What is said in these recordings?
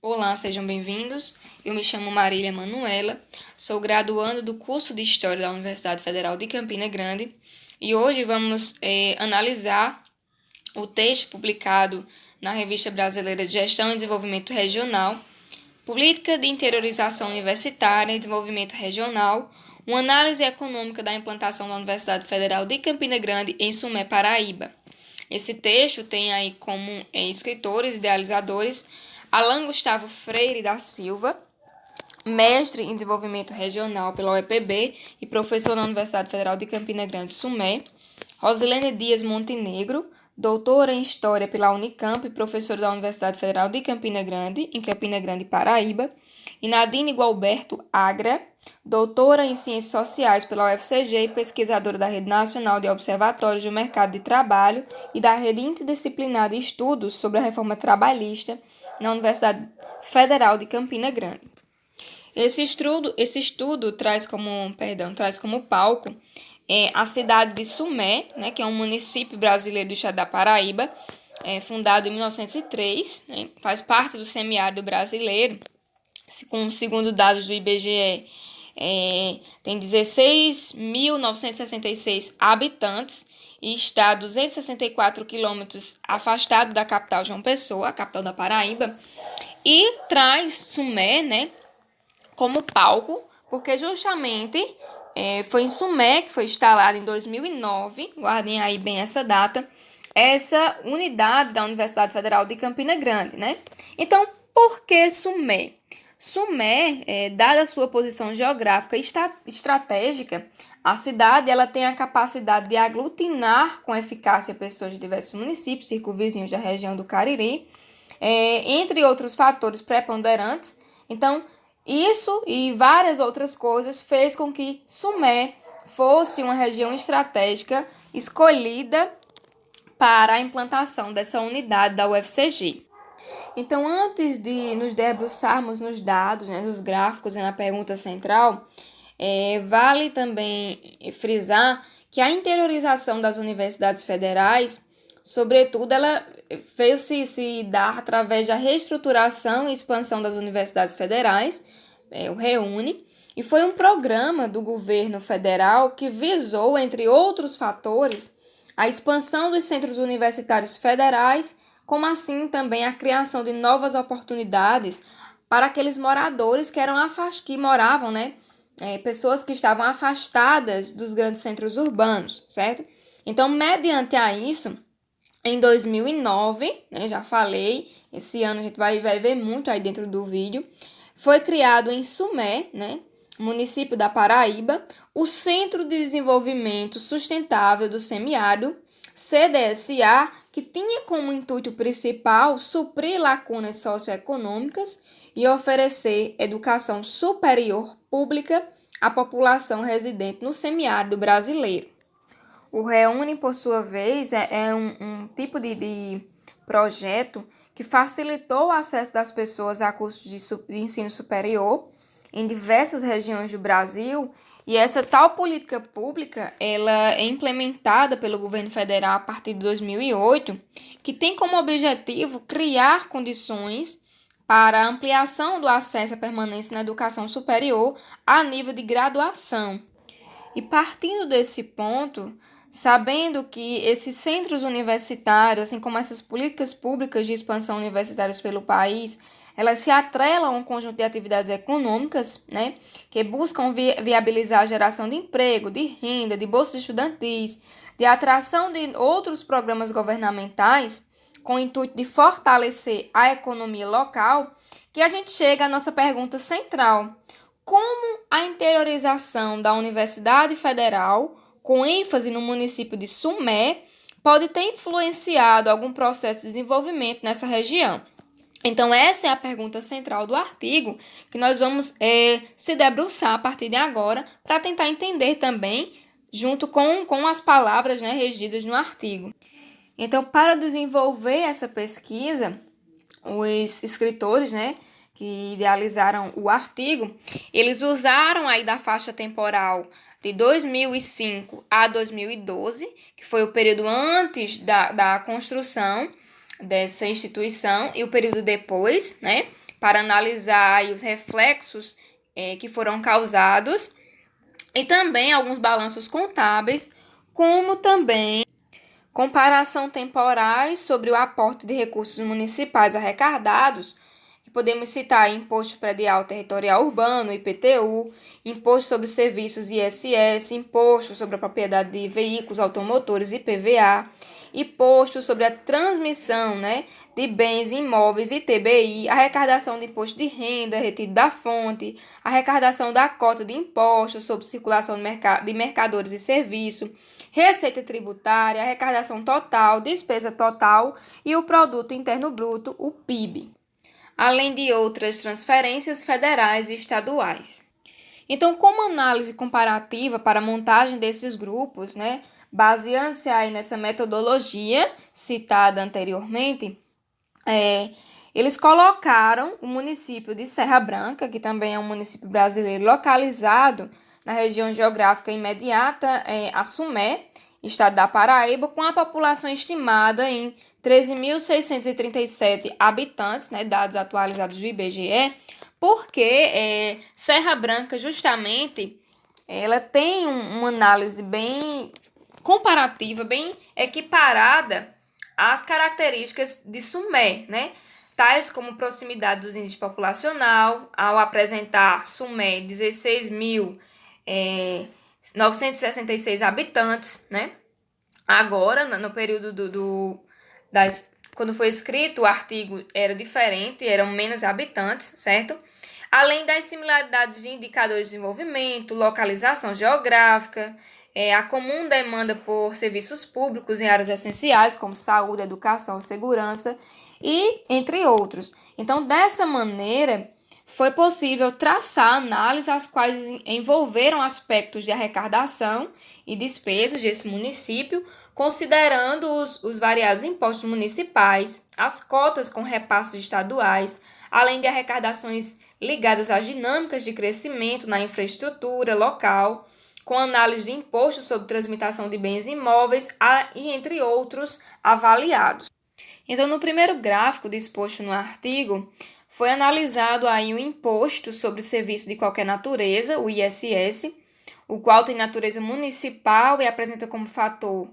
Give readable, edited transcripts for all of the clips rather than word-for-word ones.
Olá, sejam bem-vindos. Eu me chamo Marília Manuela, sou graduanda do curso de História da Universidade Federal de Campina Grande e hoje vamos analisar o texto publicado na Revista Brasileira de Gestão e Desenvolvimento Regional, Política de Interiorização Universitária e Desenvolvimento Regional, uma análise econômica da implantação da Universidade Federal de Campina Grande em Sumé, Paraíba. Esse texto tem aí como escritores e idealizadores Alan Gustavo Freire da Silva, mestre em desenvolvimento regional pela UEPB e professor na Universidade Federal de Campina Grande, Sumé, Rosilene Dias Montenegro, doutora em História pela Unicamp e professora da Universidade Federal de Campina Grande, em Campina Grande, Paraíba, e Nadine Gualberto Agra, doutora em Ciências Sociais pela UFCG e pesquisadora da Rede Nacional de Observatórios do Mercado de Trabalho e da Rede Interdisciplinar de Estudos sobre a Reforma Trabalhista na Universidade Federal de Campina Grande. Esse estudo traz como palco a cidade de Sumé, né, que é um município brasileiro do estado da Paraíba, fundado em 1903, né, faz parte do semiárido brasileiro, segundo dados do IBGE, tem 16.966 habitantes e está a 264 quilômetros afastado da capital João Pessoa, a capital da Paraíba, e traz Sumé, né, como palco, porque justamente foi em Sumé que foi instalada em 2009, guardem aí bem essa data, essa unidade da Universidade Federal de Campina Grande, né? Então, por que Sumé? Sumé, dada a sua posição geográfica e estratégica, a cidade ela tem a capacidade de aglutinar com eficácia pessoas de diversos municípios circunvizinhos da região do Cariri, entre outros fatores preponderantes. Então, isso e várias outras coisas fez com que Sumé fosse uma região estratégica escolhida para a implantação dessa unidade da UFCG. Então, antes de nos debruçarmos nos dados, né, nos gráficos e na pergunta central, vale também frisar que a interiorização das universidades federais, sobretudo, ela veio se dar através da reestruturação e expansão das universidades federais, o REUNE, e foi um programa do governo federal que visou, entre outros fatores, a expansão dos centros universitários federais, como assim também a criação de novas oportunidades para aqueles moradores que moravam, né? Pessoas que estavam afastadas dos grandes centros urbanos, certo? Então, mediante a isso, em 2009, né, já falei, esse ano a gente vai ver muito aí dentro do vídeo, foi criado em Sumé, né, município da Paraíba, o Centro de Desenvolvimento Sustentável do Semiárido, CDSA, que tinha como intuito principal suprir lacunas socioeconômicas e oferecer educação superior pública à população residente no semiárido brasileiro. O REUNE, por sua vez, é um tipo de projeto que facilitou o acesso das pessoas a cursos de ensino superior em diversas regiões do Brasil, e essa tal política pública ela é implementada pelo governo federal a partir de 2008, que tem como objetivo criar condições para a ampliação do acesso à permanência na educação superior a nível de graduação. E partindo desse ponto, sabendo que esses centros universitários, assim como essas políticas públicas de expansão universitárias pelo país, elas se atrelam a um conjunto de atividades econômicas, né, que buscam viabilizar a geração de emprego, de renda, de bolsas estudantis, de atração de outros programas governamentais, com o intuito de fortalecer a economia local, que a gente chega à nossa pergunta central: como a interiorização da Universidade Federal, com ênfase no município de Sumé, pode ter influenciado algum processo de desenvolvimento nessa região? Então, essa é a pergunta central do artigo, que nós vamos se debruçar a partir de agora, para tentar entender também, junto com as palavras, né, regidas no artigo. Então, para desenvolver essa pesquisa, os escritores, né, que idealizaram o artigo, eles usaram aí da faixa temporal de 2005 a 2012, que foi o período antes da construção dessa instituição, e o período depois, né, para analisar aí os reflexos que foram causados, e também alguns balanços contábeis, como também comparação temporais sobre o aporte de recursos municipais arrecadados, que podemos citar Imposto Predial Territorial Urbano, IPTU, Imposto sobre Serviços, ISS, Imposto sobre a Propriedade de Veículos Automotores, IPVA, Imposto sobre a Transmissão, de Bens Imóveis, ITBI, arrecadação de imposto de renda retido da fonte, arrecadação da cota de imposto sobre circulação de mercadores e serviços, receita tributária, arrecadação total, despesa total e o Produto Interno Bruto, o PIB, além de outras transferências federais e estaduais. Então, como análise comparativa para a montagem desses grupos, baseando-se aí nessa metodologia citada anteriormente, eles colocaram o município de Serra Branca, que também é um município brasileiro localizado na região geográfica imediata a Sumé, estado da Paraíba, com a população estimada em 13.637 habitantes, dados atualizados do IBGE, porque Serra Branca, justamente, ela tem uma análise bem comparativa, bem equiparada às características de Sumé, tais como proximidade dos índices populacional, ao apresentar Sumé 16.966 habitantes, Agora, no período quando foi escrito o artigo era diferente, eram menos habitantes, certo? Além das similaridades de indicadores de desenvolvimento, localização geográfica, a comum demanda por serviços públicos em áreas essenciais, como saúde, educação, segurança, e entre outros. Então, dessa maneira, foi possível traçar análises as quais envolveram aspectos de arrecadação e despesas desse município, considerando os variados impostos municipais, as cotas com repasses estaduais, além de arrecadações ligadas às dinâmicas de crescimento na infraestrutura local, com análise de imposto sobre transmissão de bens imóveis e entre outros avaliados. Então, no primeiro gráfico disposto no artigo, foi analisado aí o imposto sobre serviço de qualquer natureza, o ISS, o qual tem natureza municipal e apresenta como fator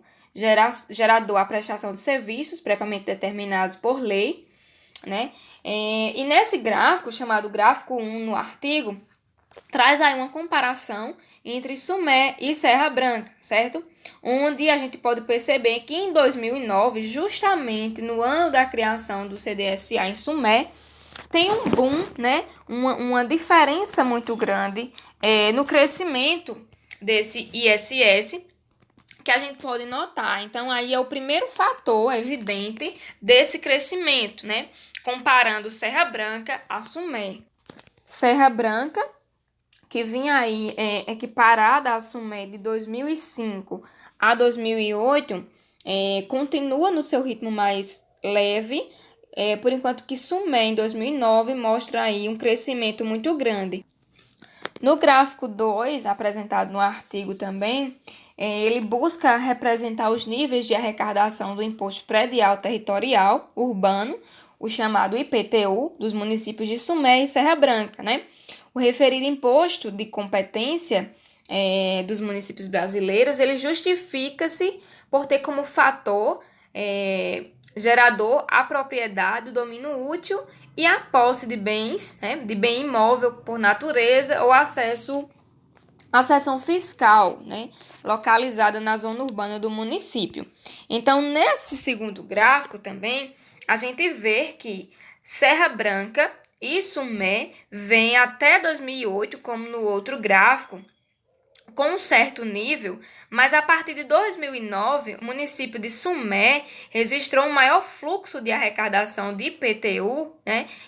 gerador a prestação de serviços previamente determinados por lei, E nesse gráfico, chamado gráfico 1 no artigo, traz aí uma comparação entre Sumé e Serra Branca, certo? Onde a gente pode perceber que em 2009, justamente no ano da criação do CDSA em Sumé, tem um boom, uma diferença muito grande no crescimento desse ISS, que a gente pode notar. Então, aí é o primeiro fator evidente desse crescimento, comparando Serra Branca a Sumé. Serra Branca, que vinha aí equiparada a Sumé de 2005 a 2008, continua no seu ritmo mais leve, por enquanto que Sumé, em 2009, mostra aí um crescimento muito grande. No gráfico 2, apresentado no artigo também, ele busca representar os níveis de arrecadação do Imposto Predial Territorial Urbano, o chamado IPTU, dos municípios de Sumé e Serra Branca, O referido imposto de competência dos municípios brasileiros, ele justifica-se por ter como fator gerador a propriedade, o domínio útil e a posse de bens, de bem imóvel por natureza ou acesso à seção fiscal, localizada na zona urbana do município. Então, nesse segundo gráfico também, a gente vê que Serra Branca e Sumé vêm até 2008, como no outro gráfico, com um certo nível, mas a partir de 2009, o município de Sumé registrou um maior fluxo de arrecadação de IPTU,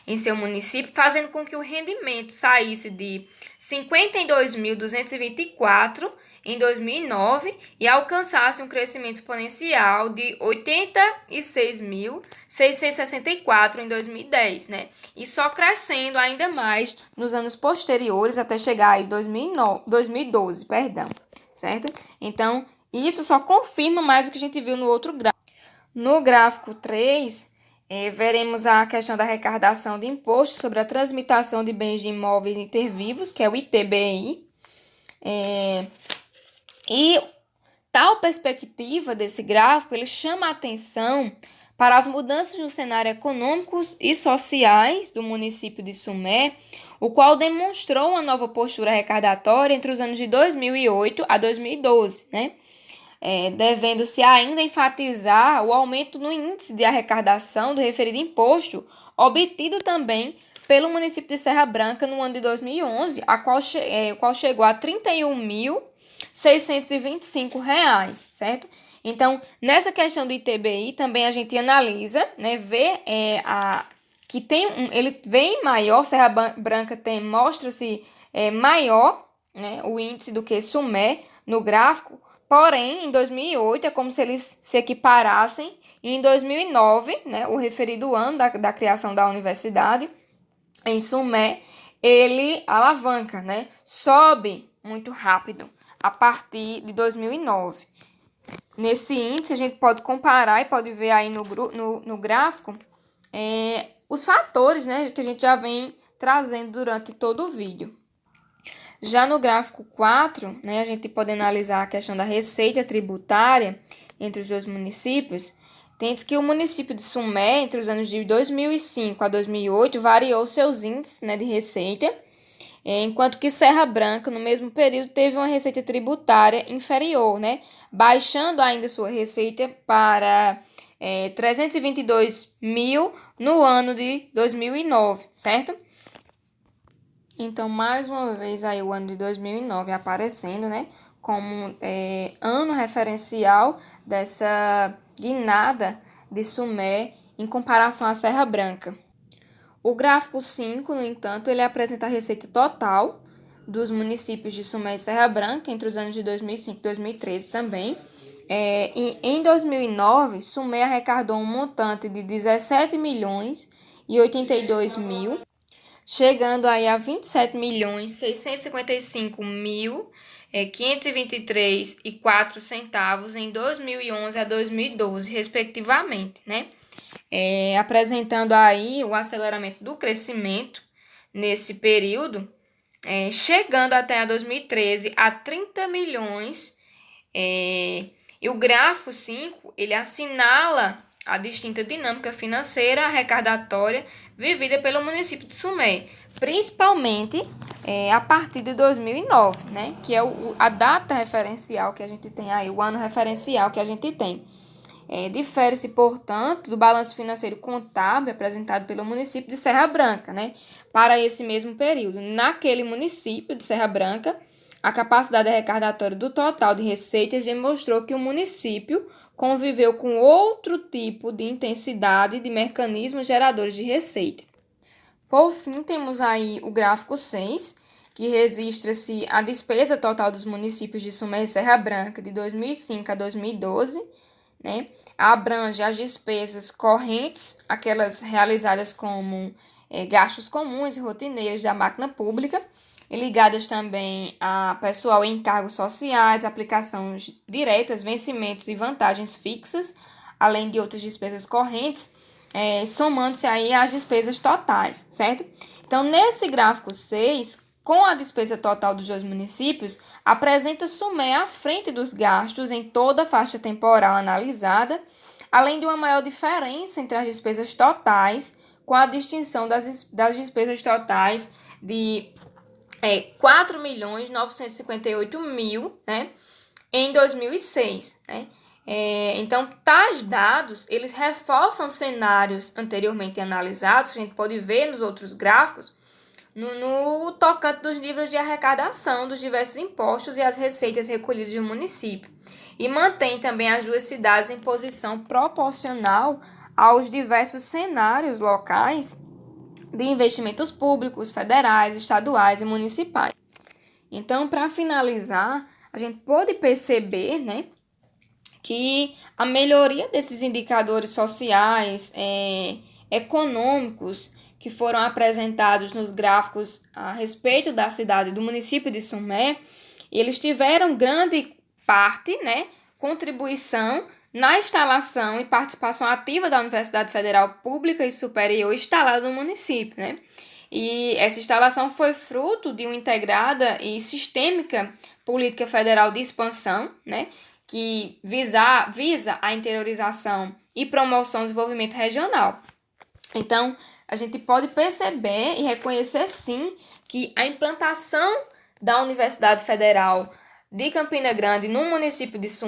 em seu município, fazendo com que o rendimento saísse de 52.224 em 2009 e alcançasse um crescimento exponencial de 86.664 em 2010, E só crescendo ainda mais nos anos posteriores até chegar aí 2012, certo? Então, isso só confirma mais o que a gente viu no outro gráfico. No gráfico 3, Veremos a questão da arrecadação de imposto sobre a transmutação de bens de imóveis intervivos, que é o ITBI. E tal perspectiva desse gráfico, ele chama a atenção para as mudanças no cenário econômicos e sociais do município de Sumé, o qual demonstrou uma nova postura arrecadatória entre os anos de 2008 a 2012, né? Devendo-se ainda enfatizar o aumento no índice de arrecadação do referido imposto, obtido também pelo município de Serra Branca no ano de 2011, o qual chegou a R$ 31.625, certo? Então, nessa questão do ITBI, também a gente analisa, né, vê que ele vem maior, Serra Branca mostra-se maior, né, o índice do que Sumé no gráfico. Porém, em 2008, é como se eles se equiparassem, e em 2009, né, o referido ano da criação da universidade, em Sumé, ele alavanca, né, sobe muito rápido a partir de 2009. Nesse índice, a gente pode comparar e pode ver aí no gráfico os fatores, né, que a gente já vem trazendo durante todo o vídeo. Já no gráfico 4, né, a gente pode analisar a questão da receita tributária entre os dois municípios. Tem-se que o município de Sumé, entre os anos de 2005 a 2008, variou seus índices, né, de receita, enquanto que Serra Branca, no mesmo período, teve uma receita tributária inferior, né, baixando ainda sua receita para 322 mil no ano de 2009, certo? Então, mais uma vez, aí o ano de 2009 aparecendo, né, como ano referencial dessa guinada de Sumé em comparação à Serra Branca. O gráfico 5, no entanto, ele apresenta a receita total dos municípios de Sumé e Serra Branca entre os anos de 2005 e 2013 também. E em 2009, Sumé arrecadou um montante de 17.082.000, chegando aí a 27.655.523,04 em 2011 a 2012, respectivamente, né? Apresentando aí o aceleramento do crescimento nesse período, chegando até a 2013 a 30 milhões. E o gráfico 5, ele assinala a distinta dinâmica financeira arrecadatória vivida pelo município de Sumé, principalmente a partir de 2009, né, que é a data referencial que a gente tem aí, o ano referencial que a gente tem. Difere-se, portanto, do balanço financeiro contábil apresentado pelo município de Serra Branca, né, para esse mesmo período. Naquele município de Serra Branca, a capacidade arrecadatória do total de receitas demonstrou que o município conviveu com outro tipo de intensidade de mecanismos geradores de receita. Por fim, temos aí o gráfico 6, que registra-se a despesa total dos municípios de Sumé e Serra Branca de 2005 a 2012, né? Abrange as despesas correntes, aquelas realizadas como gastos comuns e rotineiros da máquina pública, e ligadas também a pessoal em encargos sociais, aplicações diretas, vencimentos e vantagens fixas, além de outras despesas correntes, somando-se aí às despesas totais, certo? Então, nesse gráfico 6, com a despesa total dos dois municípios, apresenta Sumé à frente dos gastos em toda a faixa temporal analisada, além de uma maior diferença entre as despesas totais, com a distinção das despesas totais de 4.958.000, né, em 2006, né? Então, tais dados, eles reforçam cenários anteriormente analisados, que a gente pode ver nos outros gráficos, no tocante dos níveis de arrecadação dos diversos impostos e as receitas recolhidas do município. E mantém também as duas cidades em posição proporcional aos diversos cenários locais de investimentos públicos, federais, estaduais e municipais. Então, para finalizar, a gente pode perceber, né, que a melhoria desses indicadores sociais, econômicos, que foram apresentados nos gráficos a respeito da cidade do município de Sumé, eles tiveram grande parte, né, contribuição na instalação e participação ativa da Universidade Federal Pública e Superior instalada no município, né? E essa instalação foi fruto de uma integrada e sistêmica política federal de expansão, né? Que visa a interiorização e promoção do desenvolvimento regional. Então, a gente pode perceber e reconhecer, sim, que a implantação da Universidade Federal de Campina Grande no município de Sumé